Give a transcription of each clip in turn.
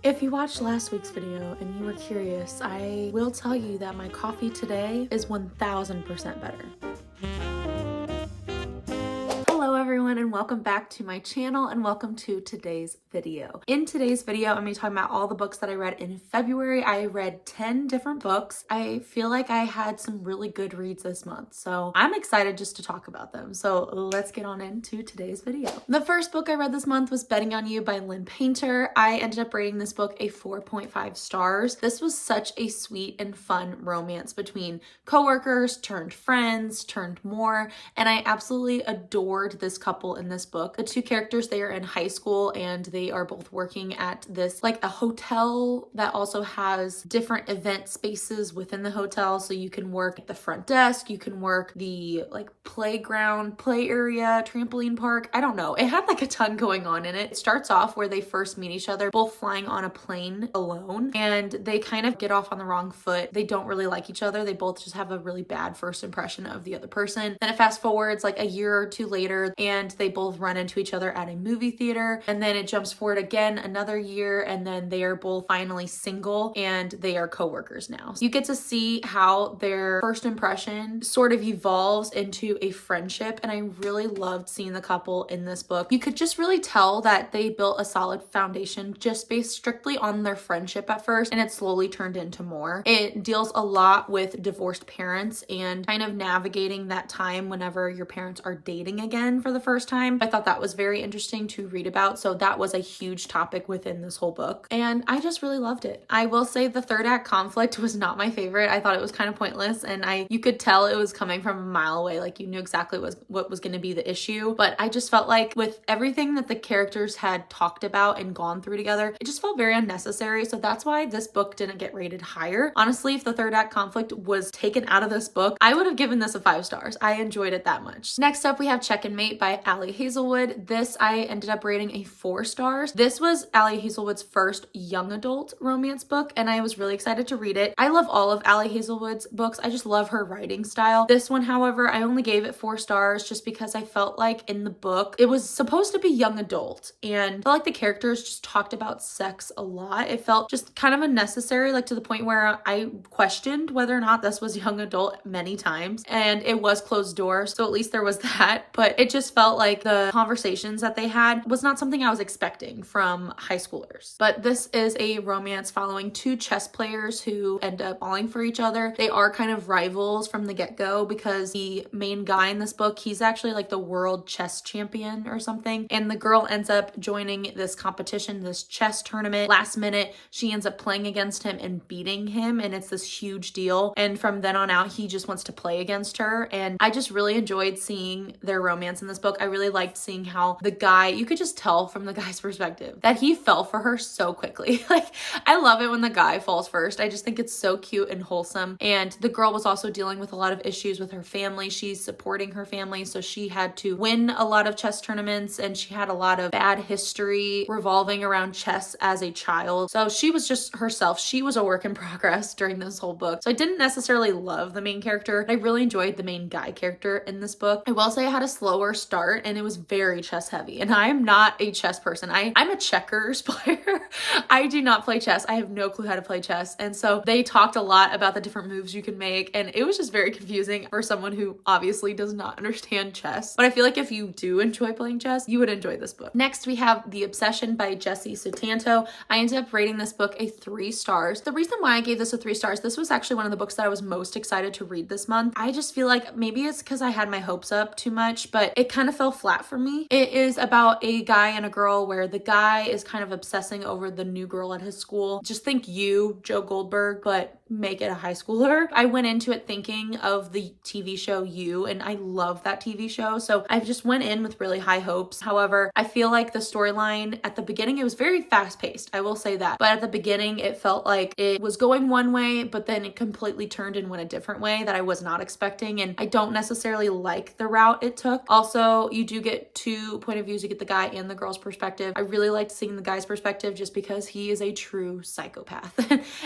If you watched last week's video and you were curious, I will tell you that my coffee today is 1000% better. Hello everyone and welcome back to my channel and welcome to today's video. In today's video, I'm going to be talking about all the books that I read in February. I read 10 different books. I feel like I had some really good reads this month, so I'm excited just to talk about them. So let's get on into today's video. The first book I read this month was Betting on You by Lynn Painter. I ended up rating this book a 4.5 stars. This was such a sweet and fun romance between coworkers turned friends turned more, and I absolutely adored this couple in this book. The two characters, they are in high school and they are both working at this like a hotel that also has different event spaces within the hotel. So you can work at the front desk, you can work the like playground, play area, trampoline park. I don't know. It had like a ton going on in it. It starts off where they first meet each other, both flying on a plane alone, and they kind of get off on the wrong foot. They don't really like each other. They both just have a really bad first impression of the other person. Then it fast forwards like a year or two later and they both run into each other at a movie theater. And then it jumps forward again another year and then they are both finally single and they are coworkers now. So you get to see how their first impression sort of evolves into a friendship, and I really loved seeing the couple in this book. You could just really tell that they built a solid foundation just based strictly on their friendship at first, and it slowly turned into more. It deals a lot with divorced parents and kind of navigating that time whenever your parents are dating again for the first time. I thought that was very interesting to read about, so that was a huge topic within this whole book, and I just really loved it. I will say the third act conflict was not my favorite. I thought it was kind of pointless, and you could tell it was coming from a mile away. Like you knew exactly what was going to be the issue, but I just felt like with everything that the characters had talked about and gone through together, it just felt very unnecessary. So that's why this book didn't get rated higher. Honestly, if the third act conflict was taken out of this book, I would have given this a 5 stars. I enjoyed it that much. Next up, we have Check and Mate by Ali Hazelwood. This I ended up rating a 4 stars. This was Ali Hazelwood's first young adult romance book, and I was really excited to read it. I love all of Ali Hazelwood's books. I just love her writing style. This one, however, I only gave it 4 stars just because I felt like in the book, it was supposed to be young adult, and I felt like the characters just talked about sex a lot. It felt just kind of unnecessary, like to the point where I questioned whether or not this was young adult many times, and it was closed door, so at least there was that, but it just felt like the conversations that they had was not something I was expecting from high schoolers. But this is a romance following 2 chess players who end up falling for each other. They are kind of rivals from the get-go because the main guy in this book, he's actually like the world chess champion or something, and the girl ends up joining this competition, this chess tournament. Last minute, she ends up playing against him and beating him, and it's this huge deal, and from then on out, he just wants to play against her, and I just really enjoyed seeing their romance in this book. I really liked seeing how the guy, you could just tell from the guy's perspective that he fell for her so quickly. Like, I love it when the guy falls first. I just think it's so cute and wholesome, and the girl was also dealing with a lot of issues with her family. She's supporting her family, so she had to win a lot of chess tournaments, and she had a lot of bad history revolving around chess as a child. So she was just herself. She was a work in progress during this whole book. So I didn't necessarily love the main character. I really enjoyed the main guy character in this book. I will say I had a slower start and it was very chess heavy, and I'm not a chess person. I'm a checkers player. I do not play chess. I have no clue how to play chess. And so they talked a lot about the different moves you can make, and it was just very confusing for someone who obviously does not understand chess. But I feel like if you do enjoy playing chess, you would enjoy this book. Next, we have The Obsession by Jessie Sutanto. I ended up rating this book a 3 stars. The reason why I gave this a 3 stars, this was actually one of the books that I was most excited to read this month. I just feel like maybe it's because I had my hopes up too much, but it kind of fell flat for me. It is about a guy and a girl where the guy is kind of obsessing over the new girl at his school. Just think you, Joe Goldberg, but make it a high schooler. I went into it thinking of the TV show You, and I love that TV show, so I just went in with really high hopes. However, I feel like the storyline at the beginning, it was very fast paced, I will say that, but at the beginning it felt like it was going one way, but then it completely turned and went a different way that I was not expecting, and I don't necessarily like the route it took. Also, you do get 2 point of views. You get the guy and the girl's perspective. I really liked seeing the guy's perspective just because he is a true psychopath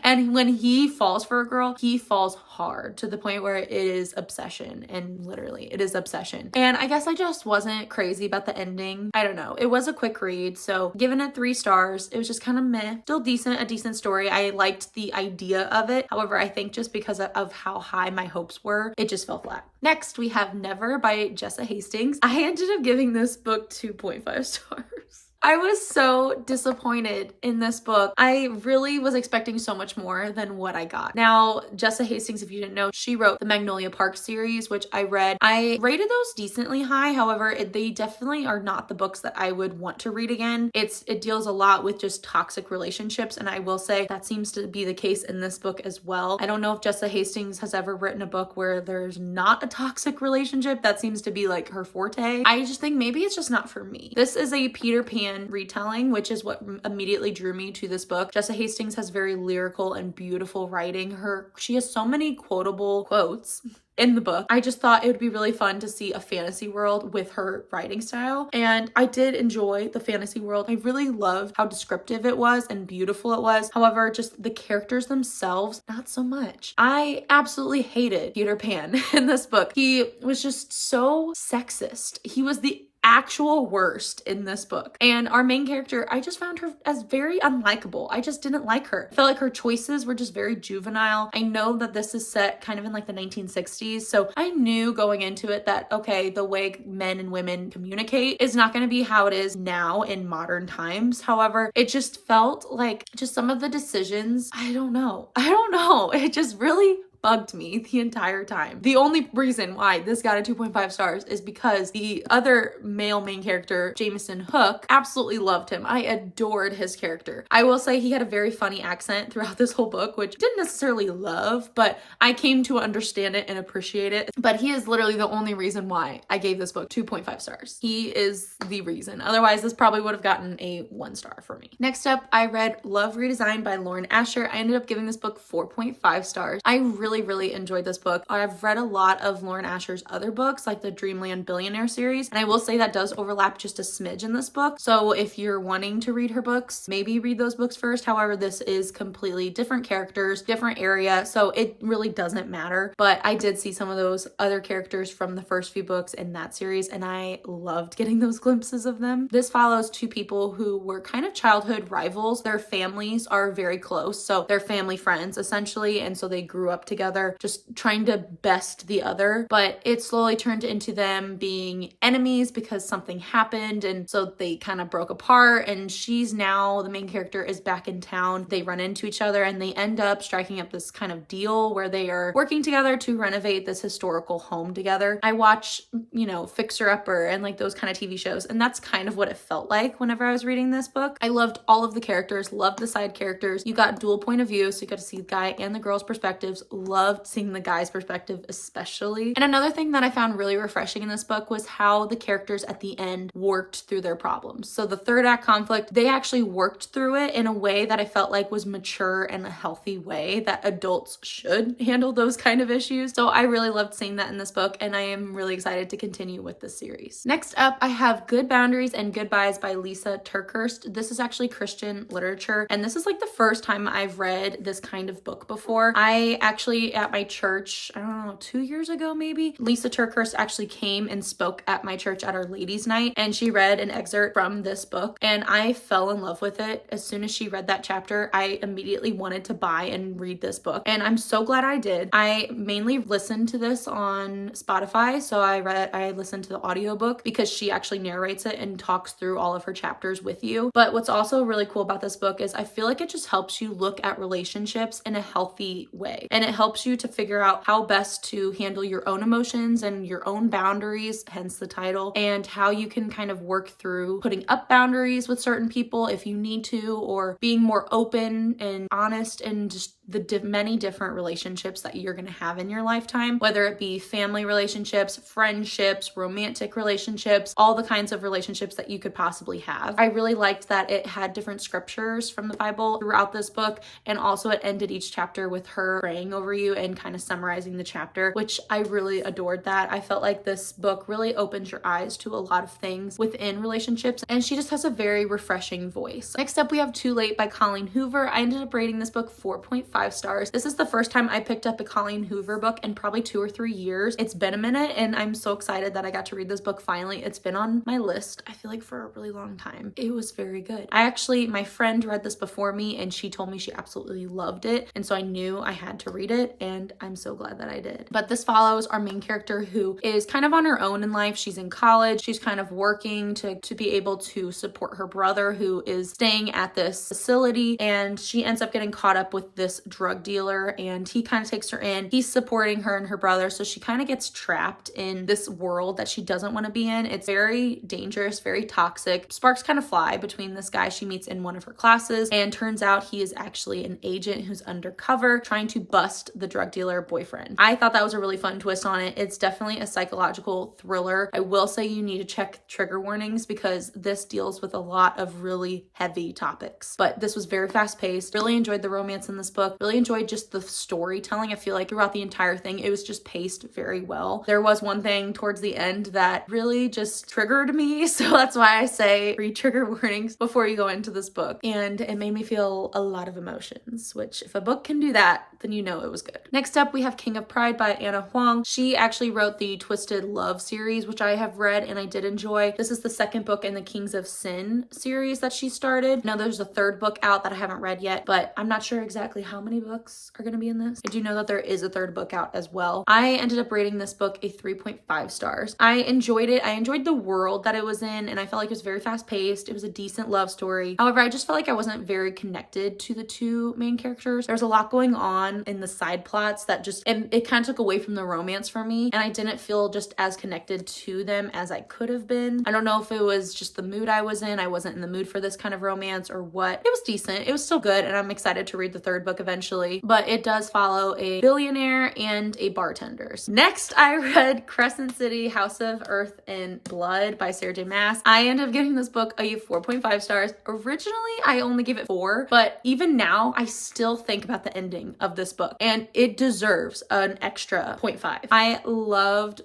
and when he falls falls for a girl, he falls hard to the point where it is obsession, and literally it is obsession. And I guess I just wasn't crazy about the ending. I don't know. It was a quick read, so giving it 3 stars. It was just kind of meh. Still decent, a decent story. I liked the idea of it. However, I think just because of how high my hopes were, it just fell flat. Next, we have Never by Jessa Hastings. I ended up giving this book 2.5 stars. I was so disappointed in this book. I really was expecting so much more than what I got. Now, Jessa Hastings, if you didn't know, she wrote the Magnolia Park series, which I read. I rated those decently high. However, they definitely are not the books that I would want to read again. It deals a lot with just toxic relationships, and I will say that seems to be the case in this book as well. I don't know if Jessa Hastings has ever written a book where there's not a toxic relationship. That seems to be like her forte. I just think maybe it's just not for me. This is a Peter Pan retelling, which is what immediately drew me to this book. Jessa Hastings has very lyrical and beautiful writing. She has so many quotable quotes in the book. I just thought it would be really fun to see a fantasy world with her writing style, and I did enjoy the fantasy world. I really loved how descriptive it was and beautiful it was. However, just the characters themselves, not so much. I absolutely hated Peter Pan in this book. He was just so sexist. He was the actual worst in this book. And our main character, I just found her as very unlikable. I just didn't like her. I felt like her choices were just very juvenile. I know that this is set kind of in like the 1960s, so I knew going into it that, okay, the way men and women communicate is not going to be how it is now in modern times. However, it just felt like just some of the decisions, I don't know. It just really bugged me the entire time. The only reason why this got a 2.5 stars is because the other male main character, Jameson Hook, absolutely loved him. I adored his character. I will say he had a very funny accent throughout this whole book, which I didn't necessarily love, but I came to understand it and appreciate it. But he is literally the only reason why I gave this book 2.5 stars. He is the reason. Otherwise, this probably would have gotten a 1 star for me. Next up, I read Love Redesigned by Lauren Asher. I ended up giving this book 4.5 stars. I really enjoyed this book. I've read a lot of Lauren Asher's other books, like the Dreamland Billionaire series, and I will say that does overlap just a smidge in this book. So if you're wanting to read her books, maybe read those books first. However, this is completely different characters, different area, so it really doesn't matter. But I did see some of those other characters from the first few books in that series, and I loved getting those glimpses of them. This follows 2 people who were kind of childhood rivals. Their families are very close, so they're family friends essentially, and so they grew up together just trying to best the other, but it slowly turned into them being enemies because something happened, and so they kind of broke apart, and she's now, the main character is back in town. They run into each other and they end up striking up this kind of deal where they are working together to renovate this historical home together. I watch, Fixer Upper and like those kind of TV shows, and that's kind of what it felt like whenever I was reading this book. I loved all of the characters, loved the side characters. You got dual point of view, so you got to see the guy and the girl's perspectives. Loved seeing the guy's perspective especially. And another thing that I found really refreshing in this book was how the characters at the end worked through their problems. So the third act conflict, they actually worked through it in a way that I felt like was mature and a healthy way that adults should handle those kind of issues. So I really loved seeing that in this book, and I am really excited to continue with this series. Next up, I have Good Boundaries and Goodbyes by Lisa TerKeurst. This is actually Christian literature, and this is like the first time I've read this kind of book before. I actually, at my church, I don't know, 2 years ago maybe, Lisa TerKeurst actually came and spoke at my church at our ladies' night, and she read an excerpt from this book, and I fell in love with it. As soon as she read that chapter, I immediately wanted to buy and read this book, and I'm so glad I did. I mainly listened to this on Spotify, so I listened to the audiobook because she actually narrates it and talks through all of her chapters with you. But what's also really cool about this book is I feel like it just helps you look at relationships in a healthy way, and it helps you to figure out how best to handle your own emotions and your own boundaries, hence the title, and how you can kind of work through putting up boundaries with certain people if you need to, or being more open and honest and just the many different relationships that you're going to have in your lifetime, whether it be family relationships, friendships, romantic relationships, all the kinds of relationships that you could possibly have. I really liked that it had different scriptures from the Bible throughout this book, and also it ended each chapter with her praying over you and kind of summarizing the chapter, which I really adored that. I felt like this book really opens your eyes to a lot of things within relationships, and she just has a very refreshing voice. Next up, we have Too Late by Colleen Hoover. I ended up rating this book 4.5 4.5 stars. This is the first time I picked up a Colleen Hoover book in probably 2 or 3 years. It's been a minute and I'm so excited that I got to read this book finally. It's been on my list, I feel like, for a really long time. It was very good. My friend read this before me and she told me she absolutely loved it. And so I knew I had to read it and I'm so glad that I did. But this follows our main character who is kind of on her own in life. She's in college. She's kind of working to be able to support her brother who is staying at this facility, and she ends up getting caught up with this drug dealer and he kind of takes her in. He's supporting her and her brother, so she kind of gets trapped in this world that she doesn't want to be in. It's very dangerous, very toxic. Sparks kind of fly between this guy she meets in one of her classes, and turns out he is actually an agent who's undercover trying to bust the drug dealer boyfriend. I thought that was a really fun twist on it. It's definitely a psychological thriller. I will say you need to check trigger warnings because this deals with a lot of really heavy topics. But this was very fast paced. Really enjoyed the romance in this book. Really enjoyed just the storytelling. I feel like throughout the entire thing, it was just paced very well. There was one thing towards the end that really just triggered me. So that's why I say read trigger warnings before you go into this book. And it made me feel a lot of emotions, which if a book can do that, then you know it was good. Next up, we have King of Pride by Anna Huang. She actually wrote the Twisted Love series, which I have read and I did enjoy. This is the second book in the Kings of Sin series that she started. Now there's a third book out that I haven't read yet, but I'm not sure exactly how many books are going to be in this. I do know that there is a third book out as well. I ended up rating this book a 3.5 stars. I enjoyed it. I enjoyed the world that it was in, and I felt like it was very fast paced. It was a decent love story. However, I just felt like I wasn't very connected to the two main characters. There's a lot going on in the side plots that just, it kind of took away from the romance for me, and I didn't feel just as connected to them as I could have been. I don't know if it was just the mood I was in. I wasn't in the mood for this kind of romance or what. It was decent. It was still good, and I'm excited to read the third book eventually, but it does follow a billionaire and a bartender. Next, I read Crescent City, House of Earth and Blood by Sarah J Maas. I ended up giving this book a 4.5 stars. Originally, I only gave it 4, but even now, I still think about the ending of this book, and it deserves an extra 0.5. I loved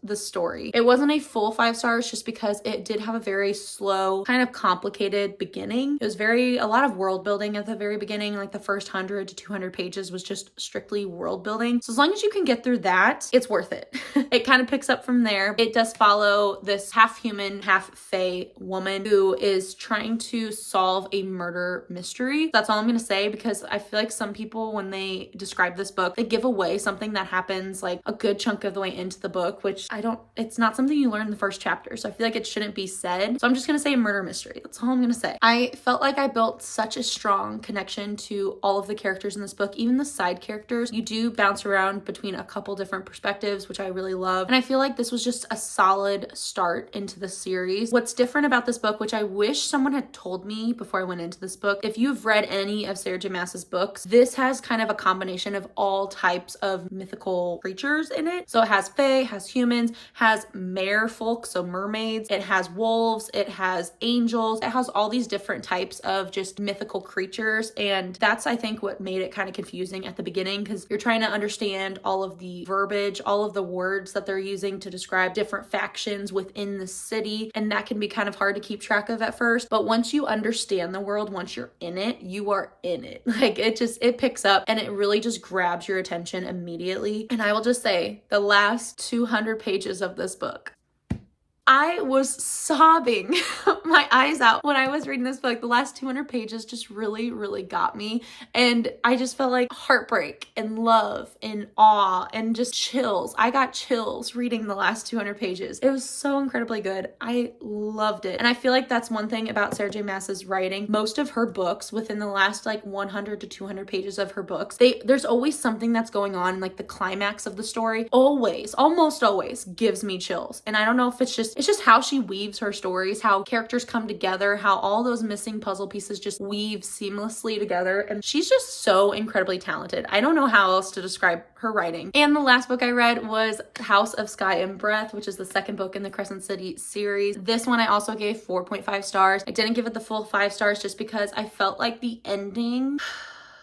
the story. It wasn't a full 5 stars just because it did have a very slow, kind of complicated beginning. It was a lot of world building at the very beginning. Like the first 100 to 200 pages was just strictly world building. So as long as you can get through that, it's worth it. It kind of picks up from there. It does follow this half human, half fae woman who is trying to solve a murder mystery. That's all I'm going to say, because I feel like some people, when they describe this book, they give away something that happens like a good chunk of the way into the book, which it's not something you learn in the first chapter. So I feel like it shouldn't be said. So I'm just going to say a murder mystery. That's all I'm going to say. I felt like I built such a strong connection to all of the characters in this book, even the side characters. You do bounce around between a couple different perspectives, which I really love. And I feel like this was just a solid start into the series. What's different about this book, which I wish someone had told me before I went into this book, if you've read any of Sarah J Maas's books, this has kind of a combination of all types of mythical creatures in it. So it has fae, has humans, has mare folk, so mermaids, it has wolves, it has angels, it has all these different types of just mythical creatures. And that's, I think, what made it kind of confusing at the beginning, because you're trying to understand all of the verbiage, all of the words that they're using to describe different factions within the city. And that can be kind of hard to keep track of at first. But once you understand the world, once you're in it, you are in it. Like it picks up and it really just grabs your attention immediately. And I will just say the last 200 pages of this book, I was sobbing my eyes out when I was reading this book. The last 200 pages just really got me. And I just felt like heartbreak and love and awe and just chills. I got chills reading the last 200 pages. It was so incredibly good. I loved it. And I feel like that's one thing about Sarah J Maas's writing. Most of her books, within the last like 100 to 200 pages of her books, there's always something that's going on. Like the climax of the story almost always gives me chills. And I don't know if it's just how she weaves her stories, how characters come together, how all those missing puzzle pieces just weave seamlessly together. And she's just so incredibly talented. I don't know how else to describe her writing. And the last book I read was House of Sky and Breath, which is the second book in the Crescent City series. This one I also gave 4.5 stars. I didn't give it the full 5 stars just because I felt like the ending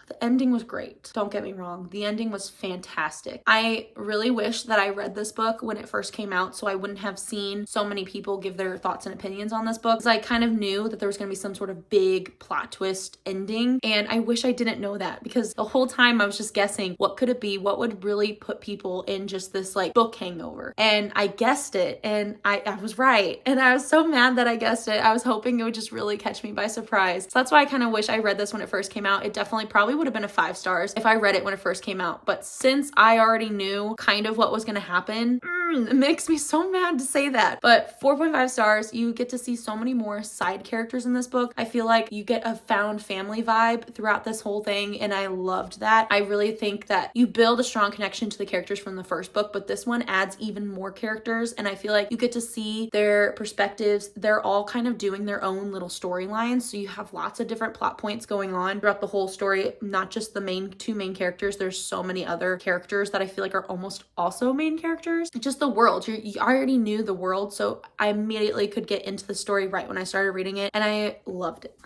The ending was great. Don't get me wrong. The ending was fantastic. I really wish that I read this book when it first came out so I wouldn't have seen so many people give their thoughts and opinions on this book, because I kind of knew that there was going to be some sort of big plot twist ending, and I wish I didn't know that, because the whole time I was just guessing what could it be, what would really put people in just this like book hangover, and I guessed it, and I was right, and I was so mad that I guessed it. I was hoping it would just really catch me by surprise. So that's why I kind of wish I read this when it first came out. It definitely probably would have been a 5 stars if I read it when it first came out, but since I already knew kind of what was going to happen, it makes me so mad to say that. But 4.5 stars. You get to see so many more side characters in this book. I feel like you get a found family vibe throughout this whole thing, and I loved that. I really think that you build a strong connection to the characters from the first book, but this one adds even more characters, and I feel like you get to see their perspectives. They're all kind of doing their own little storylines, so you have lots of different plot points going on throughout the whole story, not just the two main characters. There's so many other characters that I feel like are almost also main characters. Just the world. You already knew the world, so I immediately could get into the story right when I started reading it, and I loved it.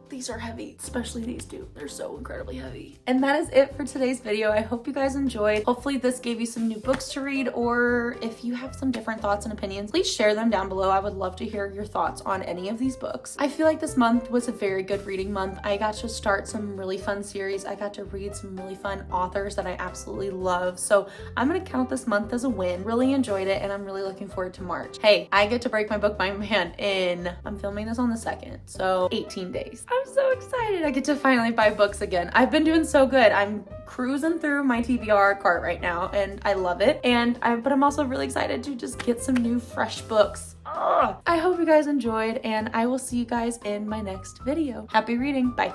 These are heavy, especially these two. They're so incredibly heavy. And that is it for today's video. I hope you guys enjoyed. Hopefully this gave you some new books to read, or if you have some different thoughts and opinions, please share them down below. I would love to hear your thoughts on any of these books. I feel like this month was a very good reading month. I got to start some really fun series. I got to read some really fun authors that I absolutely love. So I'm gonna count this month as a win. Really enjoyed it, and I'm really looking forward to March. Hey, I get to break my book by hand I'm filming this on the 2nd, so 18 days. I'm so excited. I get to finally buy books again. I've been doing so good. I'm cruising through my TBR cart right now, and I love it. But I'm also really excited to just get some new fresh books. Ugh. I hope you guys enjoyed, and I will see you guys in my next video. Happy reading. Bye.